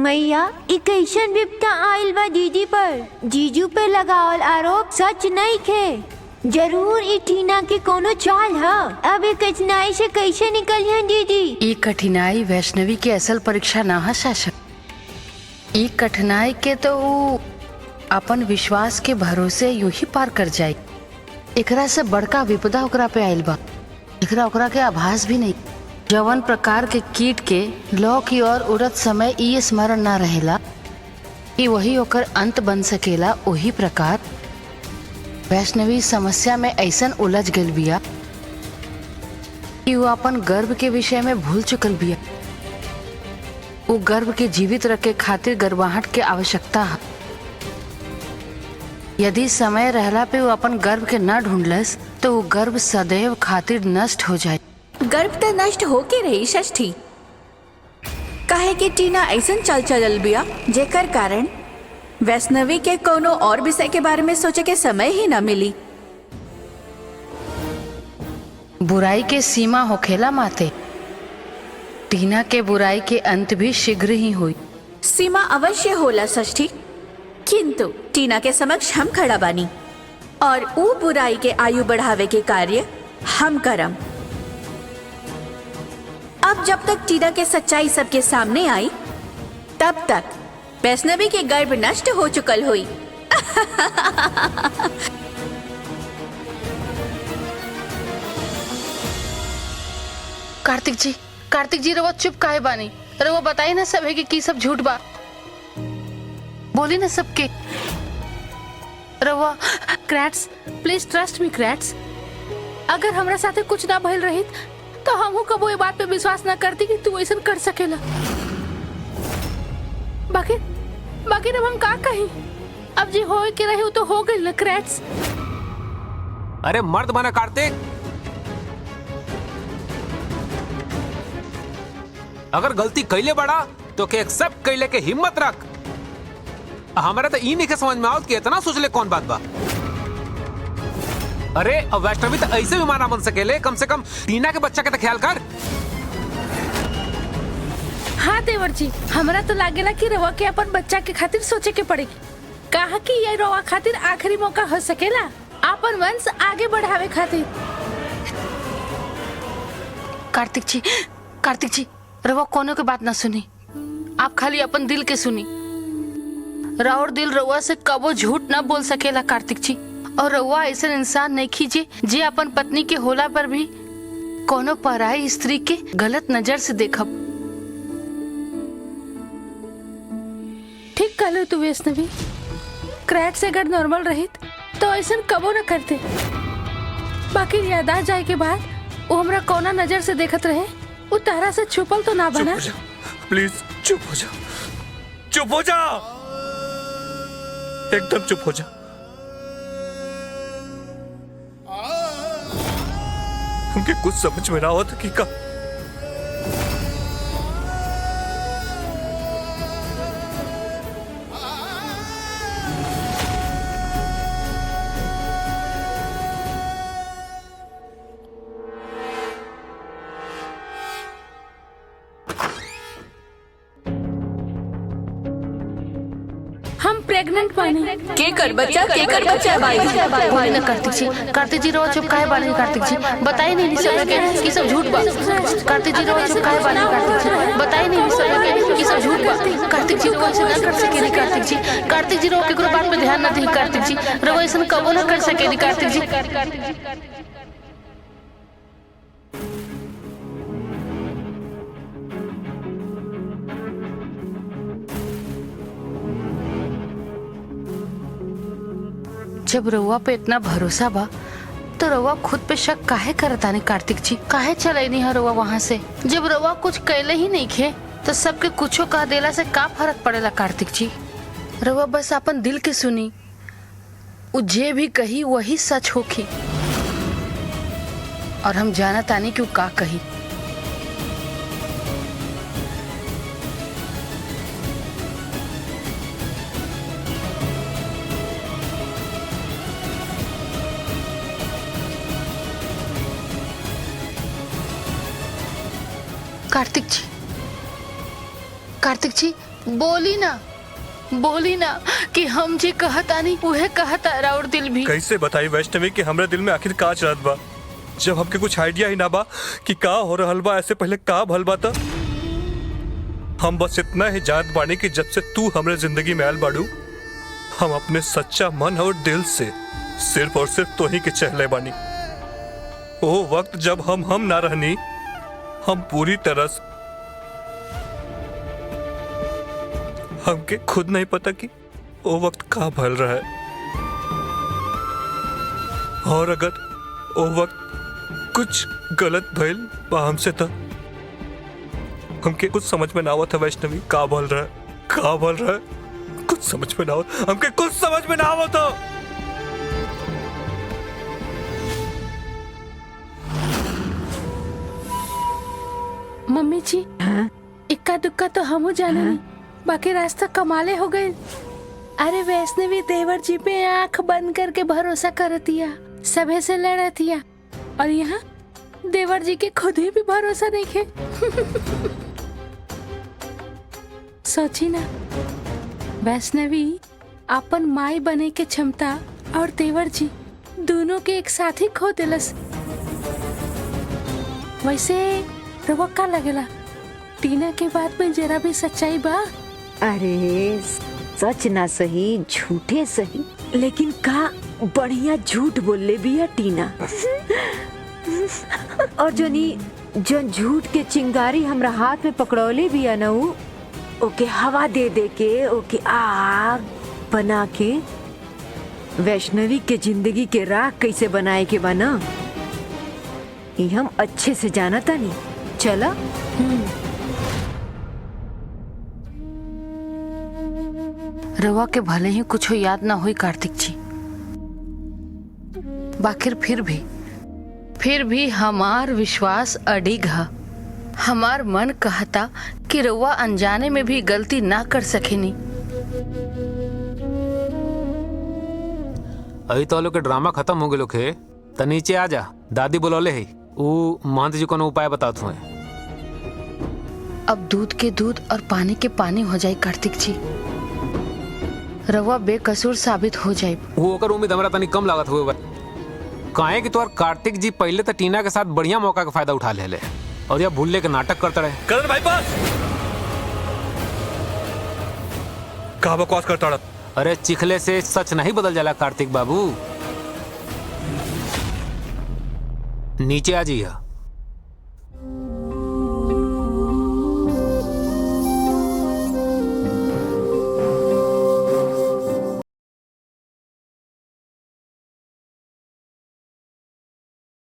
मैया ई कैसन विपदा आइल बा दीदी पर। जीजू पे लगावल आरोप सच नहीं खे। जरूर ई टीना के कोनो चाल है। अब ये कठिनाई से कैसे निकलिए दीदी? ई कठिनाई वैष्णवी के असल परीक्षा ना है शासक। ई कठिनाई के तो ऊ अपन विश्वास के भरोसे यूं ही पार कर जाए। एकरा से बड़का विपदा ओकरा पे आइल बा। एकरा ओकरा के आभास भी नहीं। जवन प्रकार के कीट के लौ की ओर उड़त समय ई स्मरण ना रहेला कि वही ओकर अंत बन सकेला, वही प्रकार वैष्णवी समस्या में ऐसन उलझ गल बिया कि वो अपन गर्भ के विषय में भूल चुकल बिया। वो गर्भ के जीवित रखे खातिर गर्भाहट के आवश्यकता है। यदि समय रहला पे वो अपन गर्भ के न ढूंढलस तो वो गर्भ सदैव खातिर नष्ट हो जाए। गर्भ त नष्ट होके रही षष्ठी। काहे कि टीना ऐसन चल चलल बिया जेकर कारण वैष्णवी के कोनो और विषय के बारे में सोचे के समय ही न मिली। बुराई के सीमा होखेला माते। टीना के बुराई के अंत भी शीघ्र ही हुई। सीमा अवश्य होला षष्ठी, किंतु टीना के समक्ष हम खड़ा बानी और ऊ बुराई के आयु बढ़ावे के कार्य हम करम। अब जब तक टीना के सच्चाई सबके सामने आई तब तक वैष्णवी के गर्भ नष्ट हो चुकल हुई। कार्तिक जी रवा चुप काहे बानी? रवा बताई ना सब है कि सब झूठ बा। बोली ना सबके। रवा क्रैट्स, प्लीज ट्रस्ट मी क्रैट्स। अगर हमरा साथे कुछ ना भइल रहित तो हमहू कबो ये बात पे विश्वास ना करती कि तू ऐसा कर सकेला। बाकी अब हम का कहीं? अब जी होए के रहे तो हो गई ना क्रैट्स। अरे मर्द बना कार्तिक। अगर गलती कैले बड़ा तो के एक्सेप्ट कैले के हिम्मत रख। हमारा तो ई नहीं के समझ में आओ कि इतना सोच ले कौन बात बा। अरे अब वैष्णवी तो ऐसे भी माना बन सकेले, कम से कम टीना के बच्चा के तो ख्याल कर। हाँ देवर जी, हमरा तो लागेला कि रवा के अपन बच्चा के खातिर सोचे के पड़ेगी। कहा कि ये रवा खातिर आखिरी मौका हो सकेला अपन वंश आगे बढ़ावे खातिर। कार्तिक जी रवा कोनो के बात ना सुनी। आप खाली अपन दिल के सुनी। राउर दिल रवा से कबो झूठ ना बोल सकेला कार्तिक जी। और रवा ऐसा इंसान नहीं खींचे जे अपन पत्नी के होला पर भी कोनो पराई स्त्री के गलत नजर से देखब। ठीक कहलो तू वैष्णवी। क्रैट्स अगर नॉर्मल रहित तो ऐसा कबो न करते। बाकी याद आ जाए के बाद वो हमरा कोना नजर से देखत रहे, वो तारा से छुपल तो ना बना। प्लीज चुप हो जा, चुप हो जा, एकदम चुप हो जा। हमके कुछ समझ में ना आवत कि का हम प्रेग्नेंट बानी। के कर बच्चा भाई। बोली ना कार्तिक जी रो चुप काहे बानी? कार्तिक जी बताई नहीं सब के कि सब झूठ बा। कार्तिक जी रो चुप काहे बानी? कार्तिक जी बताई नहीं सब के कि सब झूठ बा। कार्तिक जी को ऐसे ना कर सकेली। कार्तिक जी रो केकरो बात पे ध्यान ना दी। कार्तिक जी रो ऐसा कबो ना कर सकेली। कार्तिक जी जब रउआ पे इतना भरोसा बा तो रउआ खुद पे शक काहे करता नहीं? कार्तिक जी काहे चले नहीं है रउआ वहाँ से? जब रउआ कुछ कैले ही नहीं खे तो सबके कुछो कह देला से का फर्क पड़ेला? कार्तिक जी रउआ बस अपन दिल के सुनी। उ जे भी कही वही सच होखी और हम जाना तानी कि उ का कही। कार्तिक जी बोली ना कि हम जी कहता नहीं उहे कहता और दिल भी। कैसे बताई वैष्णवी कि हमरा दिल में आखिर का चलत बा, जब हमके कुछ आइडिया ही ना बा कि का हो रहल बा। ऐसे पहले का भल बा था। हम बस इतना ही जानत बानी कि जब से तू हमरे जिंदगी में आयल बाड़ू, हम अपने सच्चा मन और दिल से सिर्फ और सिर्फ तो ही के चहले बानी। वो वक्त जब हम ना रहनी, हम पूरी तरह से हमके खुद नहीं पता कि वो वक्त का भल रहा है। और अगर वो वक्त कुछ गलत भइल बा हमसे था, हमके कुछ समझ में ना आवत था वैष्णवी का भल रहा है, कुछ समझ में ना आवत, हमके कुछ समझ में ना आवत था। मम्मी जी इक्का दुक्का तो हमू जाने नहीं, बाकी रास्ता कमाले हो गए। अरे वैष्णवी देवर जी पे आंख बंद करके भरोसा करतिया, सभे से लड़तिया, और यहाँ देवर जी के खुद ही भी भरोसा नहीं है। सोची ना, वैष्णवी अपन माई बने के क्षमता और देवर जी दोनों के एक साथ ही खो दिलस। वैसे रवा का लगेला टीना के बात में जरा भी सच्चाई बा? अरे सच ना सही झूठे सही, लेकिन का बढ़िया झूठ बोलले बिया टीना। और जो झूठ के चिंगारी हमरा हाथ में पकड़ौले बिया ना, ओके हवा दे दे के ओके आग बना के वैष्णवी के जिंदगी के राख कैसे बनाए के बना, ये हम अच्छे से जाना था। नहीं चला रवा के भले ही कुछ याद ना हुई कार्तिक जी, बाकिर फिर भी हमार विश्वास अडिग है। हमार मन कहता कि रवा अनजाने में भी गलती ना कर सकेनी। अभी तो लोग के ड्रामा खत्म हो गए लोग है, तो नीचे आ जा, दादी बुलौले है, वो महंत जी को उपाय बताते हुए। अब दूध के दूध और पानी के पानी हो जाए कार्तिक जी, रवा बेकसूर साबित हो जाए। वो ओकर उम्मीद हमरा तनी कम लागत हुए काहे कि तोर कार्तिक जी पहले तो टीना के साथ बढ़िया मौका का फायदा उठा ले और यह भूलने के नाटक करता रहे। करण भाई पास का बकवास करता रहा। अरे चिखले से सच नहीं बदल जाला कार्तिक बाबू, नीचे आ जाइए।